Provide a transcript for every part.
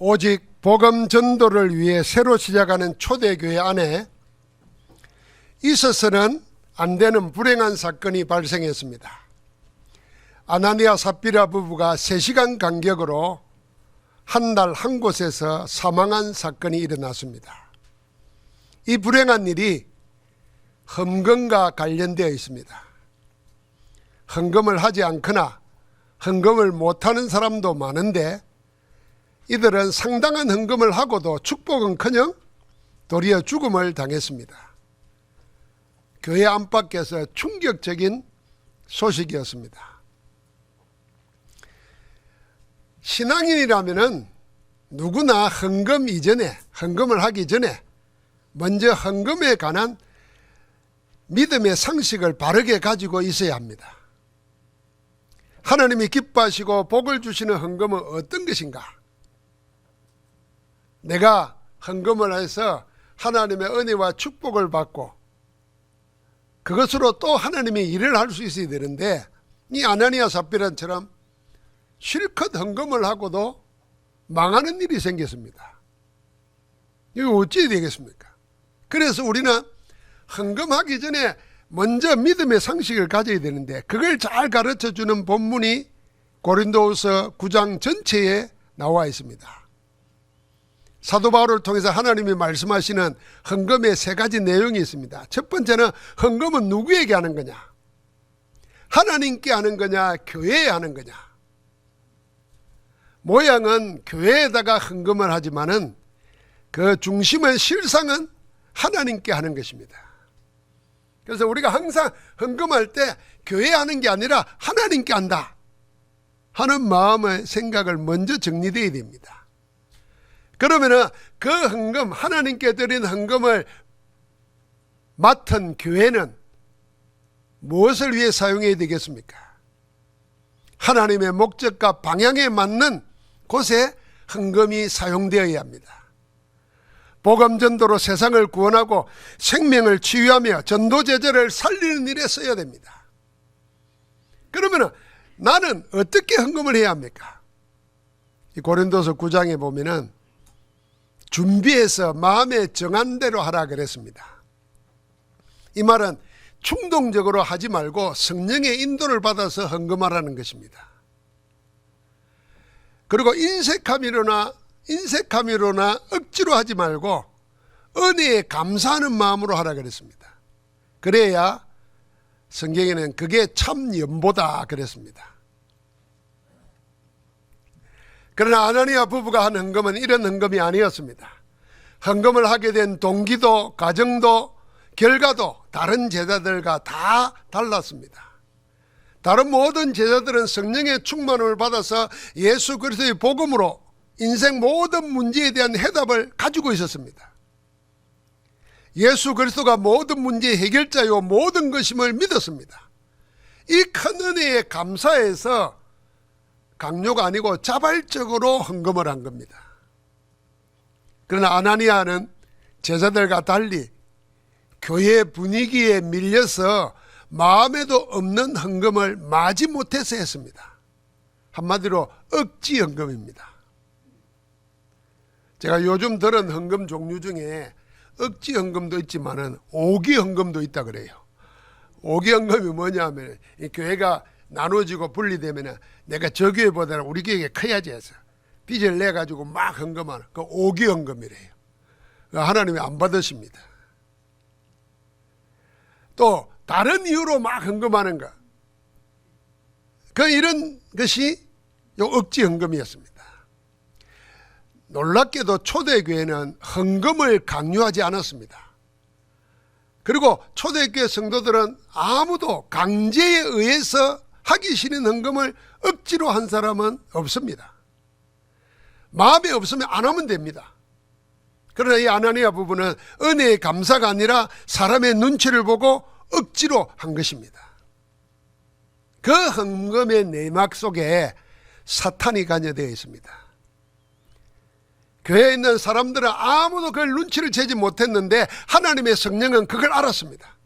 오직 복음 전도를 위해 새로 시작하는 초대교회 안에 있어서는 안 되는 불행한 사건이 발생했습니다. 아나니아 삽비라 부부가 3시간 간격으로 한 달 한 곳에서 사망한 사건이 일어났습니다. 이 불행한 일이 헌금과 관련되어 있습니다. 헌금을 하지 않거나 헌금을 못하는 사람도 많은데 이들은 상당한 헌금을 하고도 축복은커녕 도리어 죽음을 당했습니다. 교회 안팎에서 충격적인 소식이었습니다. 신앙인이라면 누구나 헌금 이전에, 헌금을 하기 전에 먼저 헌금에 관한 믿음의 상식을 바르게 가지고 있어야 합니다. 하나님이 기뻐하시고 복을 주시는 헌금은 어떤 것인가? 내가 헌금을 해서 하나님의 은혜와 축복을 받고 그것으로 또 하나님이 일을 할 수 있어야 되는데, 이 아나니아 삽비라처럼 실컷 헌금을 하고도 망하는 일이 생겼습니다. 이거 어찌 되겠습니까? 그래서 우리는 헌금하기 전에 먼저 믿음의 상식을 가져야 되는데, 그걸 잘 가르쳐주는 본문이 고린도후서 9장 전체에 나와 있습니다. 사도 바울을 통해서 하나님이 말씀하시는 헌금의 3가지 내용이 있습니다. 첫 번째는 헌금은 누구에게 하는 거냐? 하나님께 하는 거냐? 교회에 하는 거냐? 모양은 교회에다가 헌금을 하지만은 그 중심은 실상은 하나님께 하는 것입니다. 그래서 우리가 항상 헌금할 때 교회에 하는 게 아니라 하나님께 한다 하는 마음의 생각을 먼저 정리되어야 됩니다. 그러면은 그 헌금, 하나님께 드린 헌금을 맡은 교회는 무엇을 위해 사용해야 되겠습니까? 하나님의 목적과 방향에 맞는 곳에 헌금이 사용되어야 합니다. 복음 전도로 세상을 구원하고 생명을 치유하며 전도 제자를 살리는 일에 써야 됩니다. 그러면은 나는 어떻게 헌금을 해야 합니까? 이 고린도서 9장에 보면은 준비해서 마음에 정한 대로 하라 그랬습니다. 이 말은 충동적으로 하지 말고 성령의 인도를 받아서 헌금하라는 것입니다. 그리고 인색함이로나 억지로 하지 말고 은혜에 감사하는 마음으로 하라 그랬습니다. 그래야 성경에는 그게 참 연보다 그랬습니다. 그러나 아나니아 부부가 한 헌금은 이런 헌금이 아니었습니다. 헌금을 하게 된 동기도, 과정도, 결과도 다른 제자들과 다 달랐습니다. 다른 모든 제자들은 성령의 충만을 받아서 예수 그리스도의 복음으로 인생 모든 문제에 대한 해답을 가지고 있었습니다. 예수 그리스도가 모든 문제의 해결자요 모든 것임을 믿었습니다. 이 큰 은혜에 감사해서 강요가 아니고 자발적으로 헌금을 한 겁니다. 그러나 아나니아는 제자들과 달리 교회 분위기에 밀려서 마음에도 없는 헌금을 마지못해서 했습니다. 한마디로 억지 헌금입니다. 제가 요즘 들은 헌금 종류 중에 억지 헌금도 있지만은 오기 헌금도 있다 그래요. 오기 헌금이 뭐냐면 이 교회가 나눠지고 분리되면 내가 저 교회보다는 우리 교회가 커야지 해서 빚을 내가지고 막 헌금하는 그 오기 헌금이래요. 하나님이 안 받으십니다. 또 다른 이유로 막 헌금하는 것, 이런 것이 억지 헌금이었습니다. 놀랍게도 초대교회는 헌금을 강요하지 않았습니다. 그리고 초대교회 성도들은 아무도 강제에 의해서 하기 싫은 헌금을 억지로 한 사람은 없습니다. 마음에 없으면 안 하면 됩니다. 그러나 이 아나니아 부부는 은혜의 감사가 아니라 사람의 눈치를 보고 억지로 한 것입니다. 그 헌금의 내막 속에 사탄이 관여되어 있습니다. 교회에 있는 사람들은 아무도 그걸 눈치를 채지 못했는데 하나님의 성령은 그걸 알았습니다.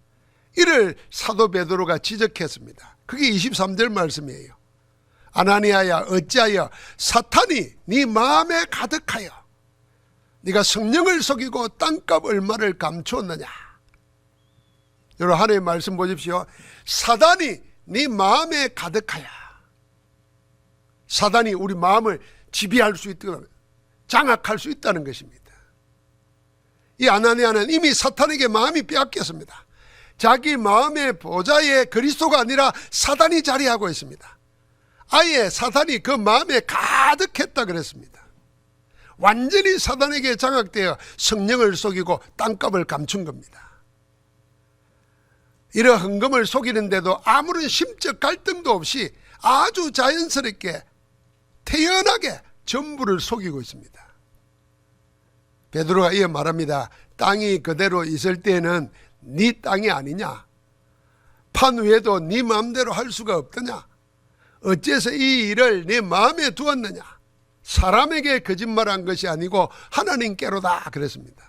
이를 사도 베드로가 지적했습니다. 그게 23절 말씀이에요. 아나니아야, 어찌하여 사탄이 네 마음에 가득하여 네가 성령을 속이고 땅값 얼마를 감추었느냐. 여러분, 하나님의 말씀 보십시오. 사단이 네 마음에 가득하여. 사단이 우리 마음을 지배할 수 있다는, 장악할 수 있다는 것입니다. 이 아나니아는 이미 사탄에게 마음이 빼앗겼습니다. 자기 마음의 보좌에 그리스도가 아니라 사단이 자리하고 있습니다. 아예 사단이 그 마음에 가득했다 그랬습니다. 완전히 사단에게 장악되어 성령을 속이고 땅값을 감춘 겁니다. 이런 헌금을 속이는데도 아무런 심적 갈등도 없이 아주 자연스럽게 태연하게 전부를 속이고 있습니다. 베드로가 이어 말합니다. 땅이 그대로 있을 때는 네 땅이 아니냐? 판 위에도 네 마음대로 할 수가 없더냐? 어째서 이 일을 네 마음에 두었느냐? 사람에게 거짓말한 것이 아니고 하나님께로다 그랬습니다.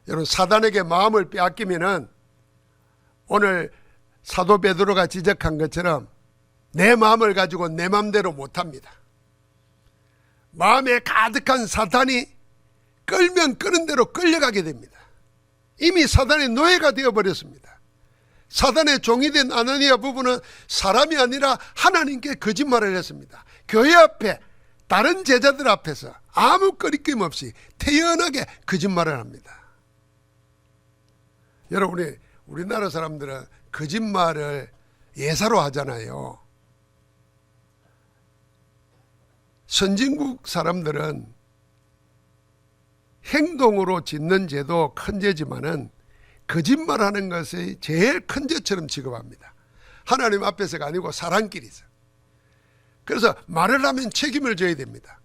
여러분, 사단에게 마음을 빼앗기면은 오늘 사도 베드로가 지적한 것처럼 내 마음을 가지고 내 마음대로 못합니다. 마음에 가득한 사탄이 끌면 끄는 대로 끌려가게 됩니다. 이미 사단의 노예가 되어버렸습니다. 사단의 종이 된 아나니아 부부는 사람이 아니라 하나님께 거짓말을 했습니다. 교회 앞에, 다른 제자들 앞에서 아무 거리낌 없이 태연하게 거짓말을 합니다. 여러분, 우리나라 사람들은 거짓말을 예사로 하잖아요. 선진국 사람들은 행동으로 짓는 죄도 큰 죄지만은 거짓말하는 것이 제일 큰 죄처럼 취급합니다. 하나님 앞에서가 아니고 사람끼리서. 그래서 말을 하면 책임을 져야 됩니다.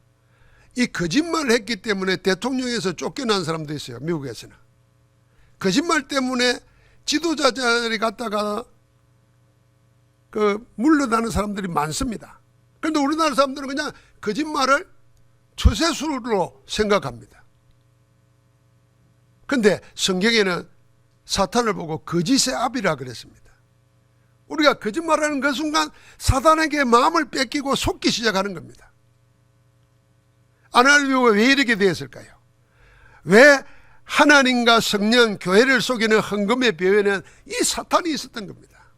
이 거짓말을 했기 때문에 대통령에서 쫓겨난 사람도 있어요. 미국에서는. 거짓말 때문에 지도자 자리 갔다가 물러나는 사람들이 많습니다. 그런데 우리나라 사람들은 그냥 거짓말을 처세술로 생각합니다. 그런데 성경에는 사탄을 보고 거짓의 아비라 그랬습니다. 우리가 거짓말하는 그 순간 사탄에게 마음을 뺏기고 속기 시작하는 겁니다. 아나니아가 왜 이렇게 되었을까요? 왜 하나님과 성령, 교회를 속이는 헌금의 배후에는 이 사탄이 있었던 겁니다.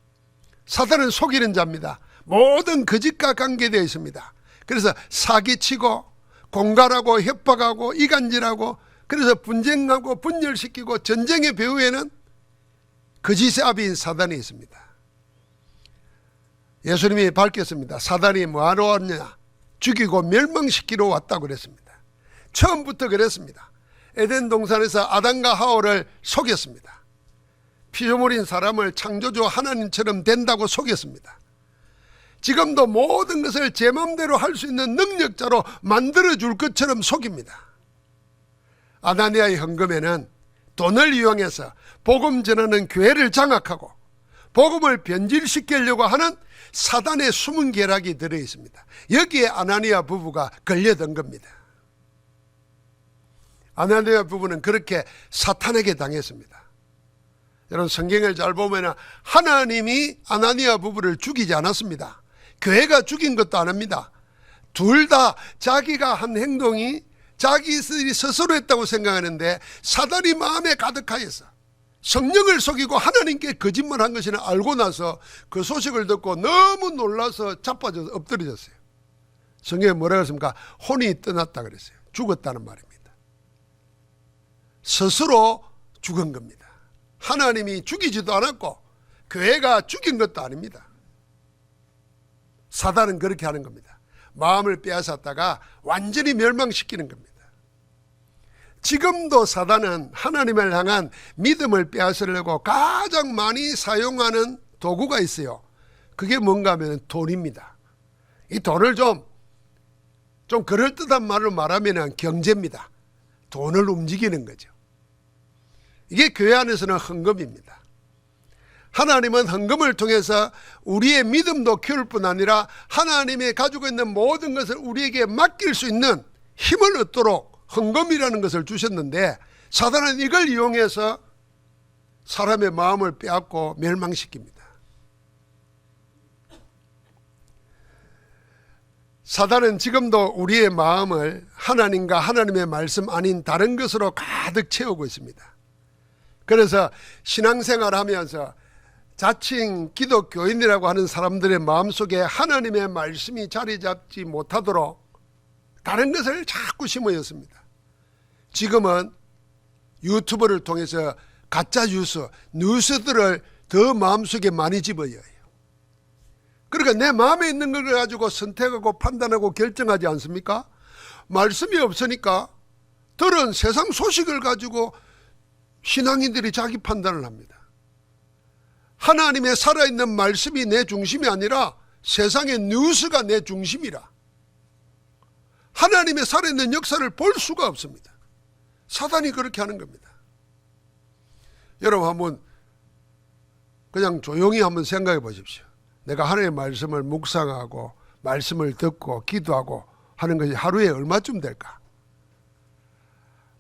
사탄은 속이는 자입니다. 모든 거짓과 관계되어 있습니다. 그래서 사기치고 공갈하고 협박하고 이간질하고, 그래서 분쟁하고 분열시키고 전쟁의 배후에는 거짓의 아비인 사단이 있습니다. 예수님이 밝혔습니다. 사단이 뭐하러 왔냐? 죽이고 멸망시키러 왔다고 그랬습니다. 처음부터 그랬습니다. 에덴 동산에서 아담과 하와를 속였습니다. 피조물인 사람을 창조주 하나님처럼 된다고 속였습니다. 지금도 모든 것을 제 마음대로 할 수 있는 능력자로 만들어줄 것처럼 속입니다. 아나니아의 헌금에는 돈을 이용해서 복음 전하는 교회를 장악하고 복음을 변질시키려고 하는 사단의 숨은 계략이 들어있습니다. 여기에 아나니아 부부가 걸려든 겁니다. 아나니아 부부는 그렇게 사탄에게 당했습니다. 여러분, 성경을 잘 보면 하나님이 아나니아 부부를 죽이지 않았습니다. 교회가 죽인 것도 아닙니다. 둘 다 자기가 한 행동이 자기들이 스스로 했다고 생각하는데 사단이 마음에 가득하여서 성령을 속이고 하나님께 거짓말한 것이나 알고 나서 그 소식을 듣고 너무 놀라서 자빠져서 엎드려졌어요. 성경에 뭐라고 했습니까? 혼이 떠났다 그랬어요. 죽었다는 말입니다. 스스로 죽은 겁니다. 하나님이 죽이지도 않았고 교회가 죽인 것도 아닙니다. 사단은 그렇게 하는 겁니다. 마음을 빼앗았다가 완전히 멸망시키는 겁니다. 지금도 사단은 하나님을 향한 믿음을 빼앗으려고 가장 많이 사용하는 도구가 있어요. 그게 뭔가 하면 돈입니다. 이 돈을 좀 그럴듯한 말로 말하면 경제입니다. 돈을 움직이는 거죠. 이게 교회 안에서는 헌금입니다. 하나님은 헌금을 통해서 우리의 믿음도 키울 뿐 아니라 하나님이 가지고 있는 모든 것을 우리에게 맡길 수 있는 힘을 얻도록 헌금이라는 것을 주셨는데, 사단은 이걸 이용해서 사람의 마음을 빼앗고 멸망시킵니다. 사단은 지금도 우리의 마음을 하나님과 하나님의 말씀 아닌 다른 것으로 가득 채우고 있습니다. 그래서 신앙생활하면서 자칭 기독교인이라고 하는 사람들의 마음속에 하나님의 말씀이 자리 잡지 못하도록 다른 것을 자꾸 심어였습니다. 지금은 유튜브를 통해서 가짜 뉴스들을 더 마음속에 많이 집어여요. 그러니까 내 마음에 있는 걸 가지고 선택하고 판단하고 결정하지 않습니까? 말씀이 없으니까 들은 세상 소식을 가지고 신앙인들이 자기 판단을 합니다. 하나님의 살아있는 말씀이 내 중심이 아니라 세상의 뉴스가 내 중심이라 하나님의 살아있는 역사를 볼 수가 없습니다. 사단이 그렇게 하는 겁니다. 여러분 한번 그냥 조용히 한번 생각해 보십시오. 내가 하나님의 말씀을 묵상하고 말씀을 듣고 기도하고 하는 것이 하루에 얼마쯤 될까?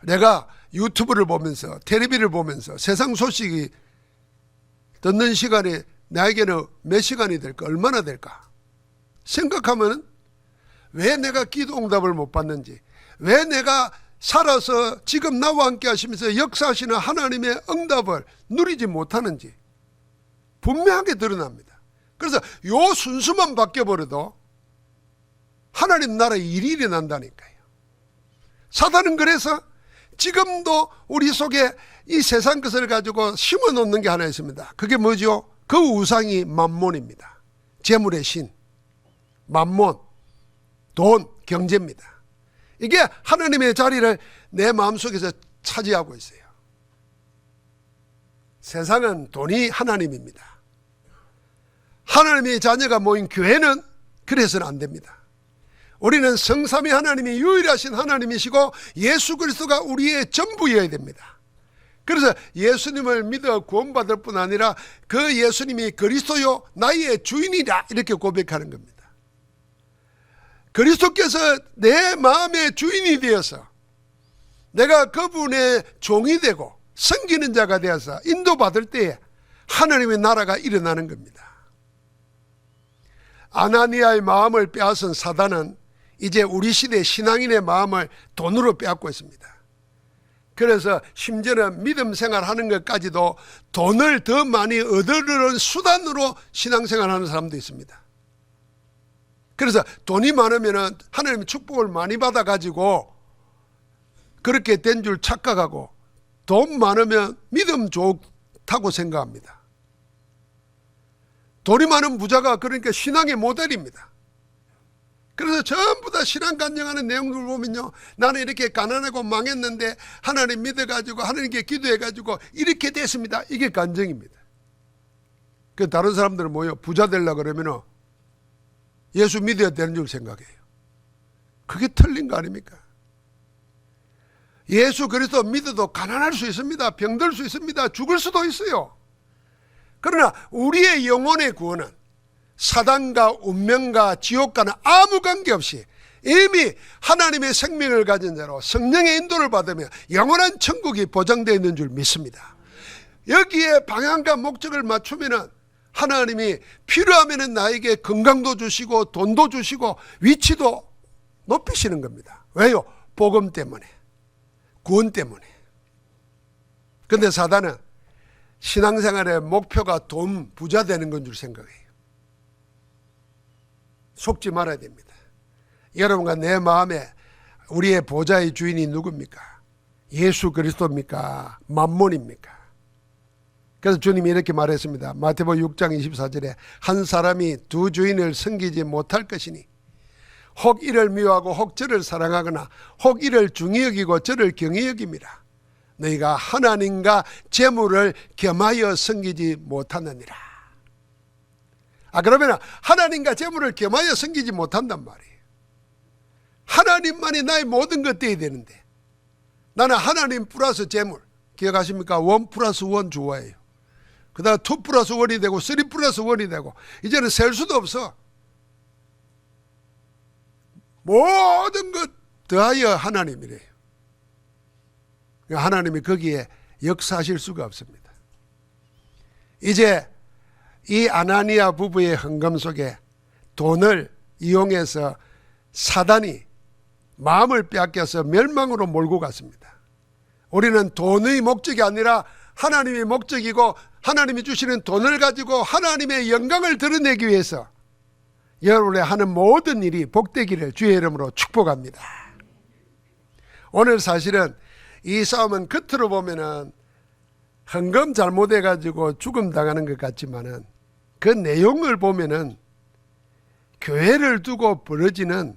내가 유튜브를 보면서 텔레비를 보면서 세상 소식이 듣는 시간이 나에게는 몇 시간이 될까? 얼마나 될까? 생각하면 왜 내가 기도 응답을 못 받는지, 왜 내가 살아서 지금 나와 함께 하시면서 역사하시는 하나님의 응답을 누리지 못하는지 분명하게 드러납니다. 그래서 요 순수만 바뀌어버려도 하나님 나라의 일이 일어난다니까요. 사단은 그래서 지금도 우리 속에 이 세상 것을 가지고 심어 놓는 게 하나 있습니다. 그게 뭐죠? 그 우상이 만몬입니다. 재물의 신, 만몬, 돈, 경제입니다. 이게 하나님의 자리를 내 마음속에서 차지하고 있어요. 세상은 돈이 하나님입니다. 하나님의 자녀가 모인 교회는 그래서는 안 됩니다. 우리는 성삼위 하나님이 유일하신 하나님이시고 예수 그리스도가 우리의 전부여야 됩니다. 그래서 예수님을 믿어 구원받을 뿐 아니라 그 예수님이 그리스도요 나의 주인이라 이렇게 고백하는 겁니다. 그리스도께서 내 마음의 주인이 되어서 내가 그분의 종이 되고 섬기는 자가 되어서 인도받을 때에 하나님의 나라가 일어나는 겁니다. 아나니아의 마음을 빼앗은 사단은 이제 우리 시대 신앙인의 마음을 돈으로 빼앗고 있습니다. 그래서 심지어는 믿음 생활하는 것까지도 돈을 더 많이 얻으려는 수단으로 신앙생활하는 사람도 있습니다. 그래서 돈이 많으면 하나님의 축복을 많이 받아가지고 그렇게 된 줄 착각하고 돈 많으면 믿음 좋다고 생각합니다. 돈이 많은 부자가 그러니까 신앙의 모델입니다. 그래서 전부 다 신앙 간증하는 내용들을 보면요, 나는 이렇게 가난하고 망했는데 하나님 믿어가지고 하나님께 기도해가지고 이렇게 됐습니다. 이게 간증입니다. 그 다른 사람들은 뭐예요? 부자 되려고 그러면 예수 믿어야 되는 줄 생각해요. 그게 틀린 거 아닙니까? 예수 그리스도 믿어도 가난할 수 있습니다. 병들 수 있습니다. 죽을 수도 있어요. 그러나 우리의 영혼의 구원은 사단과 운명과 지옥과는 아무 관계없이 이미 하나님의 생명을 가진 자로 성령의 인도를 받으며 영원한 천국이 보장되어 있는 줄 믿습니다. 여기에 방향과 목적을 맞추면 하나님이 필요하면 나에게 건강도 주시고 돈도 주시고 위치도 높이시는 겁니다. 왜요? 복음 때문에, 구원 때문에. 그런데 사단은 신앙생활의 목표가 돈, 부자 되는 건 줄 생각해요. 속지 말아야 됩니다. 여러분과 내 마음에 우리의 보좌의 주인이 누굽니까? 예수 그리스도입니까? 만몬입니까? 그래서 주님이 이렇게 말했습니다. 마태복음 6장 24절에 한 사람이 두 주인을 섬기지 못할 것이니 혹 이를 미워하고 혹 저를 사랑하거나 혹 이를 중히 여기고 저를 경히 여김이라. 너희가 하나님과 재물을 겸하여 섬기지 못하느니라. 그러면 하나님과 재물을 겸하여 섬기지 못한단 말이에요. 하나님만이 나의 모든 것 되어야 되는데 나는 하나님 플러스 재물, 기억하십니까? 1 플러스 1 좋아해요. 그 다음 2 플러스 1이 되고 3 플러스 1이 되고 이제는 셀 수도 없어. 모든 것 더하여 하나님이래요. 하나님이 거기에 역사하실 수가 없습니다. 이제 이 아나니아 부부의 헌금 속에 돈을 이용해서 사단이 마음을 빼앗겨서 멸망으로 몰고 갔습니다. 우리는 돈의 목적이 아니라 하나님의 목적이고 하나님이 주시는 돈을 가지고 하나님의 영광을 드러내기 위해서 여러분의 하는 모든 일이 복되기를 주의 이름으로 축복합니다. 오늘 사실은 이 싸움은 겉으로 보면은 헌금 잘못해가지고 죽음 당하는 것 같지만은 그 내용을 보면은 교회를 두고 벌어지는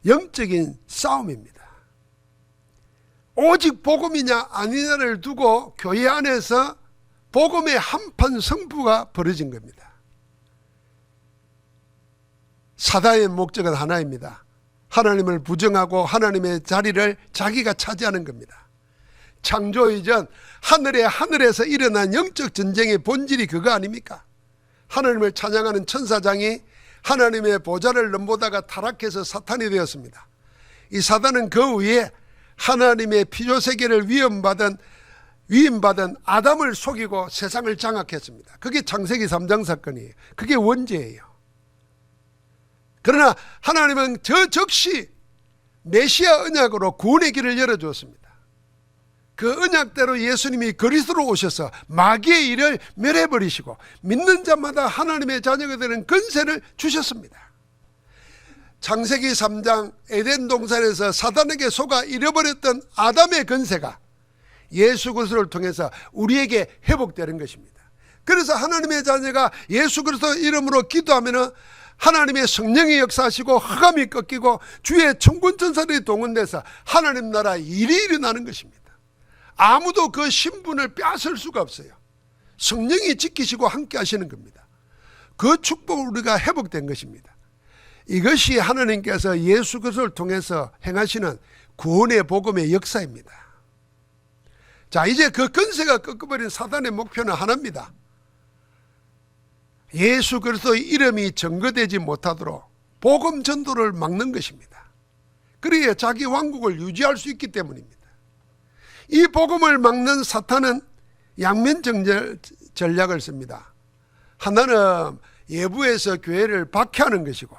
영적인 싸움입니다. 오직 복음이냐 아니냐를 두고 교회 안에서 복음의 한판 승부가 벌어진 겁니다. 사단의 목적은 하나입니다. 하나님을 부정하고 하나님의 자리를 자기가 차지하는 겁니다. 창조 이전 하늘에서 일어난 영적 전쟁의 본질이 그거 아닙니까? 하나님을 찬양하는 천사장이 하나님의 보좌를 넘보다가 타락해서 사탄이 되었습니다. 이 사단은 그 위에 하나님의 피조세계를 위임받은 아담을 속이고 세상을 장악했습니다. 그게 창세기 3장 사건이에요. 그게 원죄예요. 그러나 하나님은 저 즉시 메시아 언약으로 구원의 길을 열어주었습니다. 그 언약대로 예수님이 그리스도로 오셔서 마귀의 일을 멸해버리시고 믿는 자마다 하나님의 자녀가 되는 권세를 주셨습니다. 창세기 3장 에덴 동산에서 사단에게 속아 잃어버렸던 아담의 권세가 예수 그리스도를 통해서 우리에게 회복되는 것입니다. 그래서 하나님의 자녀가 예수 그리스도 이름으로 기도하면 하나님의 성령이 역사하시고 흑암이 꺾이고 주의 천군 천사들이 동원돼서 하나님 나라 일이 일어나는 것입니다. 아무도 그 신분을 빼앗을 수가 없어요. 성령이 지키시고 함께 하시는 겁니다. 그 축복을 우리가 회복된 것입니다. 이것이 하나님께서 예수 그리스도를 통해서 행하시는 구원의 복음의 역사입니다. 자, 이제 그 권세가 꺾어버린 사단의 목표는 하나입니다. 예수 그리스도의 이름이 증거되지 못하도록 복음 전도를 막는 것입니다. 그래야 자기 왕국을 유지할 수 있기 때문입니다. 이 복음을 막는 사탄은 양면 전략을 씁니다. 하나는 예부에서 교회를 박해하는 것이고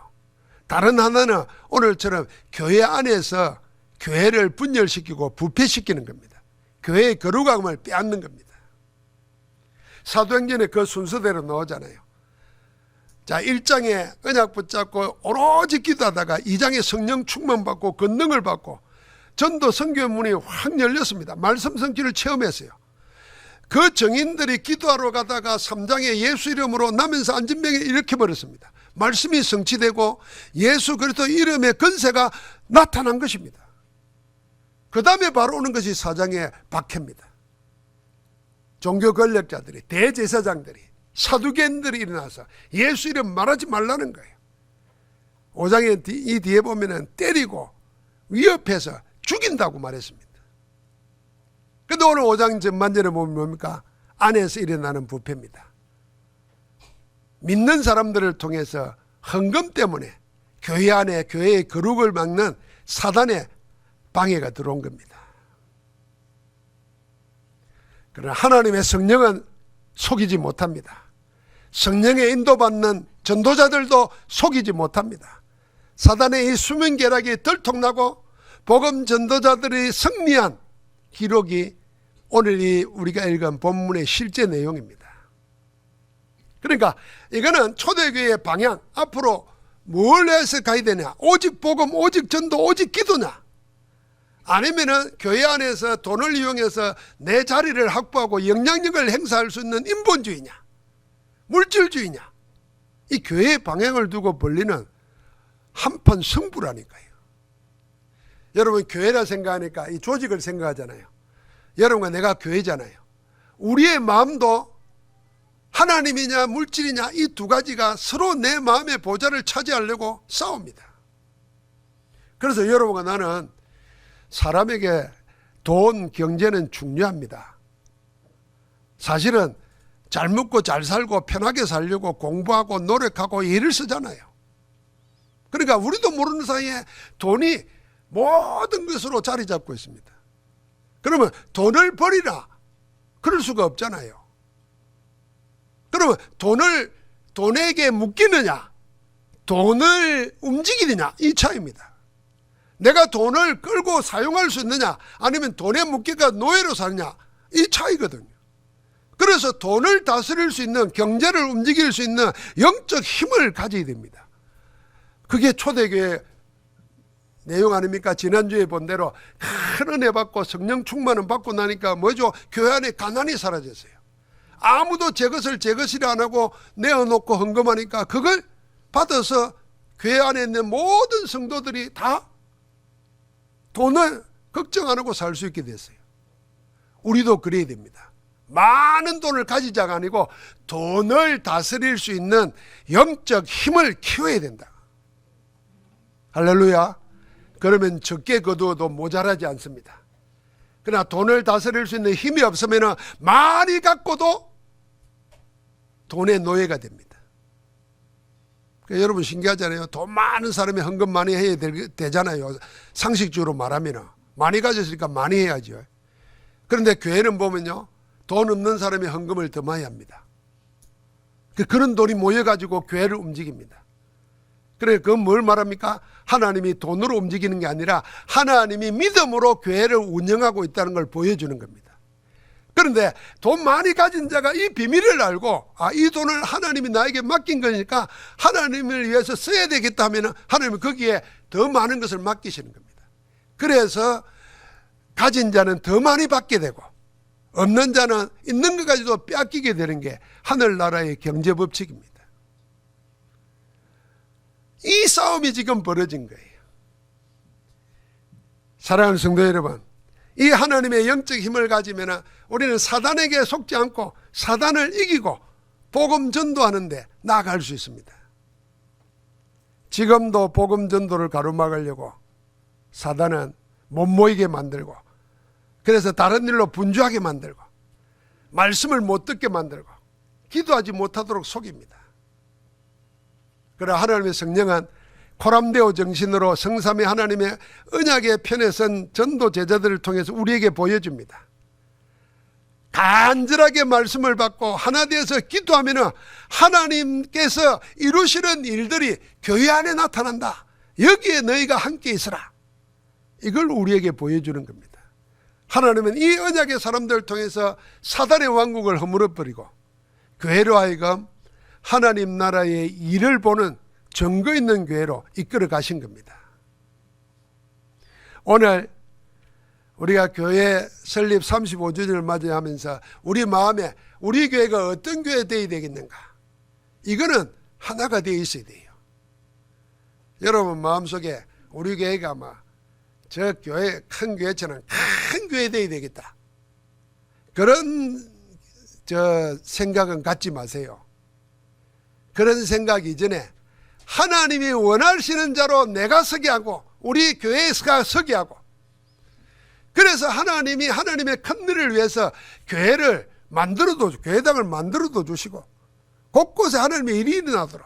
다른 하나는 오늘처럼 교회 안에서 교회를 분열시키고 부패시키는 겁니다. 교회의 거룩함을 빼앗는 겁니다. 사도행전에 그 순서대로 나오잖아요. 자, 1장에 언약 붙잡고 오로지 기도하다가 2장에 성령 충만받고 권능을 받고 전도 선교의 문이 확 열렸습니다. 말씀 성취를 체험했어요. 그 정인들이 기도하러 가다가 3장에 예수 이름으로 나면서 안진병을 일으켜버렸습니다. 말씀이 성취되고 예수 그리스도 이름의 권세가 나타난 것입니다. 그 다음에 바로 오는 것이 4장의 박해입니다. 종교 권력자들이, 대제사장들이, 사두개인들이 일어나서 예수 이름 말하지 말라는 거예요. 5장에 이 뒤에 보면은 때리고 위협해서 죽인다고 말했습니다. 그런데 오늘 5장 전반전에 보면 뭡니까? 안에서 일어나는 부패입니다. 믿는 사람들을 통해서 헌금 때문에 교회 안에 교회의 거룩을 막는 사단의 방해가 들어온 겁니다. 그러나 하나님의 성령은 속이지 못합니다. 성령의 인도받는 전도자들도 속이지 못합니다. 사단의 이 수면계략이 들통나고 복음 전도자들이 승리한 기록이 오늘 이 우리가 읽은 본문의 실제 내용입니다. 그러니까 이거는 초대교회의 방향, 앞으로 뭘 해서 가야 되냐? 오직 복음, 오직 전도, 오직 기도냐? 아니면은 교회 안에서 돈을 이용해서 내 자리를 확보하고 영향력을 행사할 수 있는 인본주의냐? 물질주의냐? 이 교회의 방향을 두고 벌리는 한판 승부라니까요. 여러분, 교회라 생각하니까 이 조직을 생각하잖아요. 여러분과 내가 교회잖아요. 우리의 마음도 하나님이냐 물질이냐 이 두 가지가 서로 내 마음의 보좌를 차지하려고 싸웁니다. 그래서 여러분과 나는 사람에게 돈, 경제는 중요합니다. 사실은 잘 먹고 잘 살고 편하게 살려고 공부하고 노력하고 일을 쓰잖아요. 그러니까 우리도 모르는 사이에 돈이 모든 것으로 자리 잡고 있습니다. 그러면 돈을 버리라, 그럴 수가 없잖아요. 그러면 돈에게 묶이느냐, 돈을 움직이느냐, 이 차이입니다. 내가 돈을 끌고 사용할 수 있느냐, 아니면 돈의 묶여가 노예로 사느냐, 이 차이거든요. 그래서 돈을 다스릴 수 있는, 경제를 움직일 수 있는 영적 힘을 가져야 됩니다. 그게 초대교회 내용 아닙니까? 지난주에 본 대로 큰 은혜 받고 성령 충만을 받고 나니까 뭐죠? 교회 안에 가난이 사라졌어요. 아무도 제 것을 제 것이라 안 하고 내어놓고 헌금하니까 그걸 받아서 교회 안에 있는 모든 성도들이 다 돈을 걱정 안 하고 살 수 있게 됐어요. 우리도 그래야 됩니다. 많은 돈을 가지자가 아니고 돈을 다스릴 수 있는 영적 힘을 키워야 된다. 할렐루야. 그러면 적게 거두어도 모자라지 않습니다. 그러나 돈을 다스릴 수 있는 힘이 없으면 많이 갖고도 돈의 노예가 됩니다. 그러니까 여러분 신기하잖아요. 돈 많은 사람이 헌금 많이 해야 되잖아요. 상식적으로 말하면 많이 가졌으니까 많이 해야죠. 그런데 교회는 보면요, 돈 없는 사람이 헌금을 더 많이 합니다. 그런 돈이 모여가지고 교회를 움직입니다. 그래, 그건 뭘 말합니까? 하나님이 돈으로 움직이는 게 아니라 하나님이 믿음으로 교회를 운영하고 있다는 걸 보여주는 겁니다. 그런데 돈 많이 가진 자가 이 비밀을 알고, 이 돈을 하나님이 나에게 맡긴 거니까 하나님을 위해서 써야 되겠다 하면 하나님은 거기에 더 많은 것을 맡기시는 겁니다. 그래서 가진 자는 더 많이 받게 되고 없는 자는 있는 것 가지고 빼앗기게 되는 게 하늘나라의 경제 법칙입니다. 이 싸움이 지금 벌어진 거예요. 사랑하는 성도 여러분, 이 하나님의 영적 힘을 가지면 우리는 사단에게 속지 않고 사단을 이기고 복음 전도하는데 나아갈 수 있습니다. 지금도 복음 전도를 가로막으려고 사단은 못 모이게 만들고, 그래서 다른 일로 분주하게 만들고, 말씀을 못 듣게 만들고, 기도하지 못하도록 속입니다. 그러나 하나님의 성령은 코람데오 정신으로 성삼위 하나님의 언약의 편에 선 전도 제자들을 통해서 우리에게 보여줍니다. 간절하게 말씀을 받고 하나 되어서 기도하면 하나님께서 이루시는 일들이 교회 안에 나타난다. 여기에 너희가 함께 있으라. 이걸 우리에게 보여주는 겁니다. 하나님은 이 언약의 사람들을 통해서 사단의 왕국을 허물어버리고 교회로 하여금 하나님 나라의 일을 보는 증거 있는 교회로 이끌어 가신 겁니다. 오늘 우리가 교회 설립 35주년을 맞이하면서 우리 마음에 우리 교회가 어떤 교회 되어야 되겠는가, 이거는 하나가 되어 있어야 돼요. 여러분 마음속에 우리 교회가 저 교회 큰 교회처럼 큰 교회 되어야 되겠다, 그런 생각은 갖지 마세요. 그런 생각 이전에 하나님이 원하시는 자로 내가 서게 하고 우리 교회에서 서게 하고, 그래서 하나님이 하나님의 큰 일을 위해서 교회를 만들어도, 교회당을 만들어도 주시고 곳곳에 하나님의 일이 일어나도록,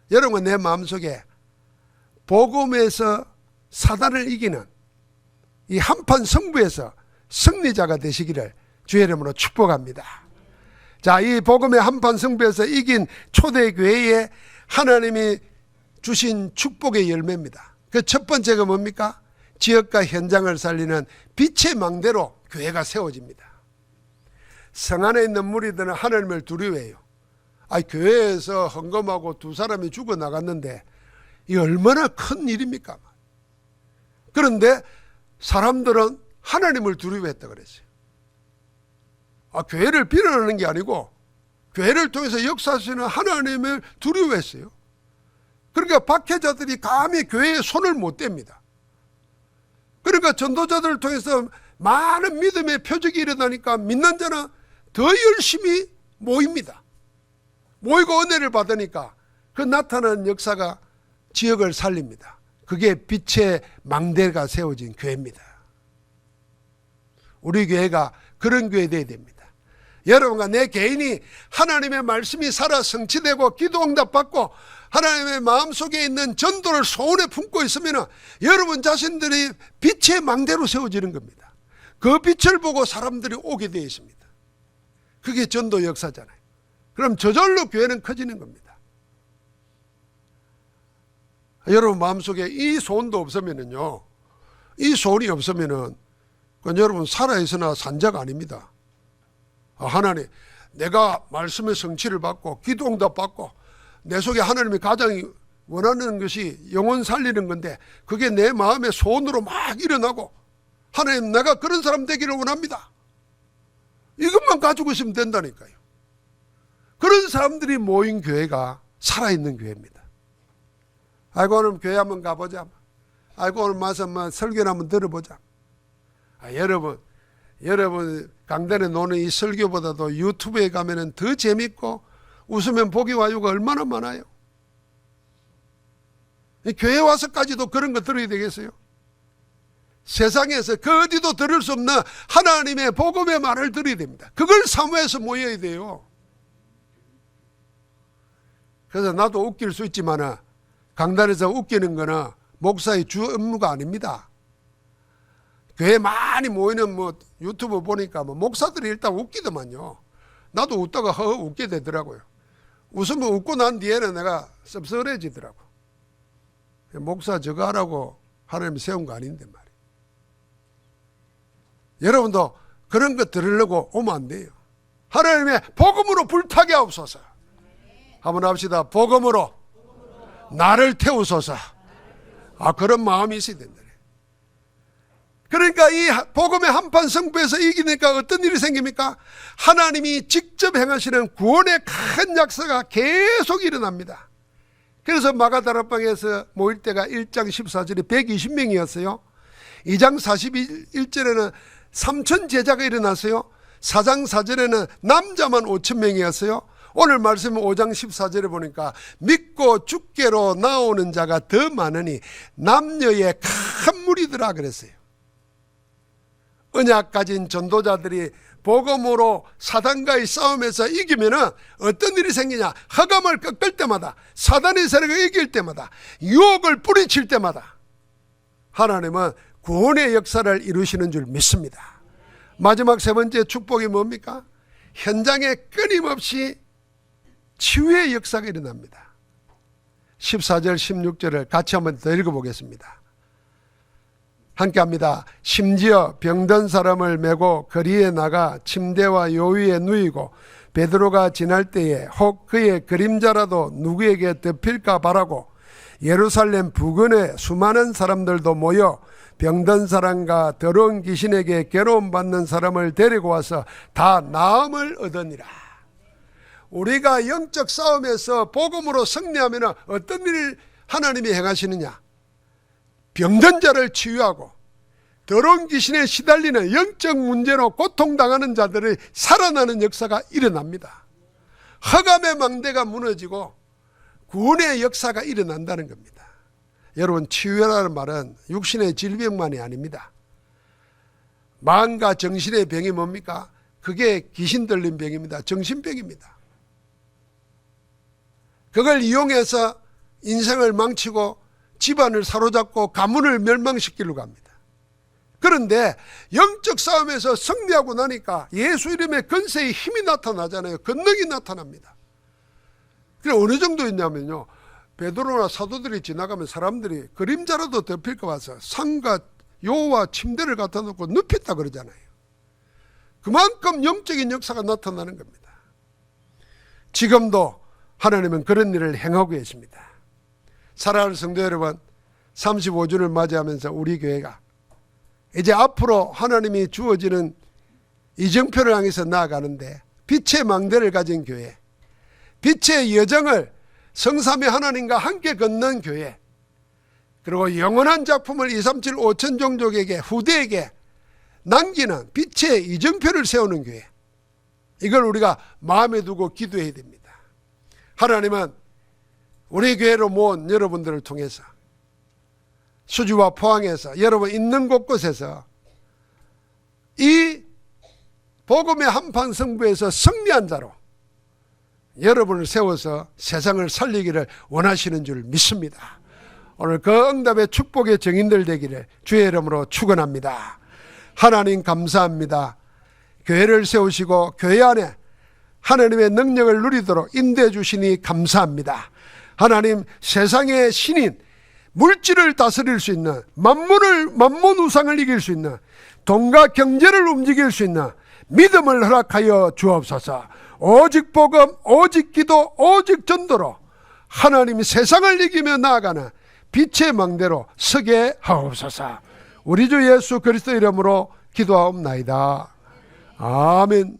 여러분 내 마음속에 복음에서 사단을 이기는 이 한판 승부에서 승리자가 되시기를 주의 이름으로 축복합니다. 자, 이 복음의 한판 승부에서 이긴 초대교회에 하나님이 주신 축복의 열매입니다. 그 첫 번째가 뭡니까? 지역과 현장을 살리는 빛의 망대로 교회가 세워집니다. 성 안에 있는 무리들은 하나님을 두려워해요. 교회에서 헌금하고 두 사람이 죽어나갔는데 이 얼마나 큰 일입니까? 그런데 사람들은 하나님을 두려워했다 그랬어요. 교회를 비난하는 게 아니고 교회를 통해서 역사하시는 하나님을 두려워했어요. 그러니까 박해자들이 감히 교회에 손을 못 댑니다. 그러니까 전도자들을 통해서 많은 믿음의 표적이 일어나니까 믿는 자는 더 열심히 모입니다. 모이고 은혜를 받으니까 그 나타나는 역사가 지역을 살립니다. 그게 빛의 망대가 세워진 교회입니다. 우리 교회가 그런 교회 되어야 됩니다. 여러분과 내 개인이 하나님의 말씀이 살아 성취되고 기도 응답받고 하나님의 마음속에 있는 전도를 소원에 품고 있으면 여러분 자신들이 빛의 망대로 세워지는 겁니다. 그 빛을 보고 사람들이 오게 되어 있습니다. 그게 전도 역사잖아요. 그럼 저절로 교회는 커지는 겁니다. 여러분 마음속에 이 소원도 없으면은요, 이 소원이 없으면은 여러분 살아있으나 산자가 아닙니다. 하나님, 내가 말씀의 성취를 받고 기도 응답 받고 내 속에 하나님이 가장 원하는 것이 영혼 살리는 건데 그게 내 마음의 소원으로 막 일어나고, 하나님 내가 그런 사람 되기를 원합니다. 이것만 가지고 있으면 된다니까요. 그런 사람들이 모인 교회가 살아있는 교회입니다. 아이고 오늘 교회 한번 가보자. 아이고 오늘 와서 설교를 한번 들어보자. 여러분 강단에 노는 이 설교보다도 유튜브에 가면은 더 재밌고 웃으면 보기 와요가 얼마나 많아요. 이 교회 와서까지도 그런 거 들어야 되겠어요? 세상에서 그 어디도 들을 수 없는 하나님의 복음의 말을 들어야 됩니다. 그걸 사모해서 모여야 돼요. 그래서 나도 웃길 수 있지만 강단에서 웃기는 거는 목사의 주 업무가 아닙니다. 교회 많이 모이는 유튜브 보니까 목사들이 일단 웃기더만요. 나도 웃다가 웃게 되더라고요. 웃으면 웃고 난 뒤에는 내가 씁쓸해지더라고. 목사 저거 하라고 하나님이 세운 거 아닌데 말이에요. 여러분도 그런 거 들으려고 오면 안 돼요. 하나님의 복음으로 불타게 하옵소서. 한번 합시다. 복음으로 나를 태우소서. 그런 마음이 있어야 된다. 그러니까 이 복음의 한판 승부에서 이기니까 어떤 일이 생깁니까? 하나님이 직접 행하시는 구원의 큰 역사가 계속 일어납니다. 그래서 마가다락방에서 모일 때가 1장 14절에 120명이었어요. 2장 41절에는 3천 제자가 일어났어요. 4장 4절에는 남자만 5천 명이었어요. 오늘 말씀 5장 14절에 보니까 믿고 주께로 나오는 자가 더 많으니 남녀의 큰 무리더라 그랬어요. 언약 가진 전도자들이 복음으로 사단과의 싸움에서 이기면은 어떤 일이 생기냐? 흑암을 꺾을 때마다, 사단의 세력을 이길 때마다, 유혹을 뿌리칠 때마다 하나님은 구원의 역사를 이루시는 줄 믿습니다. 마지막 세 번째 축복이 뭡니까? 현장에 끊임없이 치유의 역사가 일어납니다. 14절 16절을 같이 한번 더 읽어보겠습니다. 함께합니다. 심지어 병든 사람을 메고 거리에 나가 침대와 요위에 누이고 베드로가 지날 때에 혹 그의 그림자라도 누구에게 덮일까 바라고 예루살렘 부근에 수많은 사람들도 모여 병든 사람과 더러운 귀신에게 괴로움 받는 사람을 데리고 와서 다 나음을 얻으니라. 우리가 영적 싸움에서 복음으로 승리하면 어떤 일을 하나님이 행하시느냐? 병든 자를 치유하고 더러운 귀신에 시달리는 영적 문제로 고통당하는 자들이 살아나는 역사가 일어납니다. 흑암의 망대가 무너지고 구원의 역사가 일어난다는 겁니다. 여러분, 치유라는 말은 육신의 질병만이 아닙니다. 마음과 정신의 병이 뭡니까? 그게 귀신 들린 병입니다. 정신병입니다. 그걸 이용해서 인생을 망치고 집안을 사로잡고 가문을 멸망시키려고 합니다. 그런데 영적 싸움에서 승리하고 나니까 예수 이름의 권세의 힘이 나타나잖아요. 권능이 나타납니다. 그래 어느 정도 있냐면요, 베드로나 사도들이 지나가면 사람들이 그림자라도 덮일까 봐서 상과 요와 침대를 갖다 놓고 눕혔다 그러잖아요. 그만큼 영적인 역사가 나타나는 겁니다. 지금도 하나님은 그런 일을 행하고 계십니다. 사랑하는 성도 여러분, 35주를 맞이하면서 우리 교회가 이제 앞으로 하나님이 주어지는 이정표를 향해서 나아가는데, 빛의 망대를 가진 교회, 빛의 여정을 성삼위 하나님과 함께 걷는 교회, 그리고 영원한 작품을 237 5천 종족에게, 후대에게 남기는 빛의 이정표를 세우는 교회, 이걸 우리가 마음에 두고 기도해야 됩니다. 하나님은 우리 교회로 모은 여러분들을 통해서 수지와 포항에서 여러분 있는 곳곳에서 이 복음의 한판 승부에서 승리한 자로 여러분을 세워서 세상을 살리기를 원하시는 줄 믿습니다. 오늘 그 응답의 축복의 증인들 되기를 주의 이름으로 축원합니다. 하나님 감사합니다. 교회를 세우시고 교회 안에 하나님의 능력을 누리도록 인도해 주시니 감사합니다. 하나님, 세상의 신인 물질을 다스릴 수 있는, 만몬 우상을 이길 수 있는, 돈과 경제를 움직일 수 있는 믿음을 허락하여 주옵소서. 오직 복음, 오직 기도, 오직 전도로 하나님이 세상을 이기며 나아가는 빛의 망대로 서게 하옵소서. 우리 주 예수 그리스도 이름으로 기도하옵나이다. 아멘.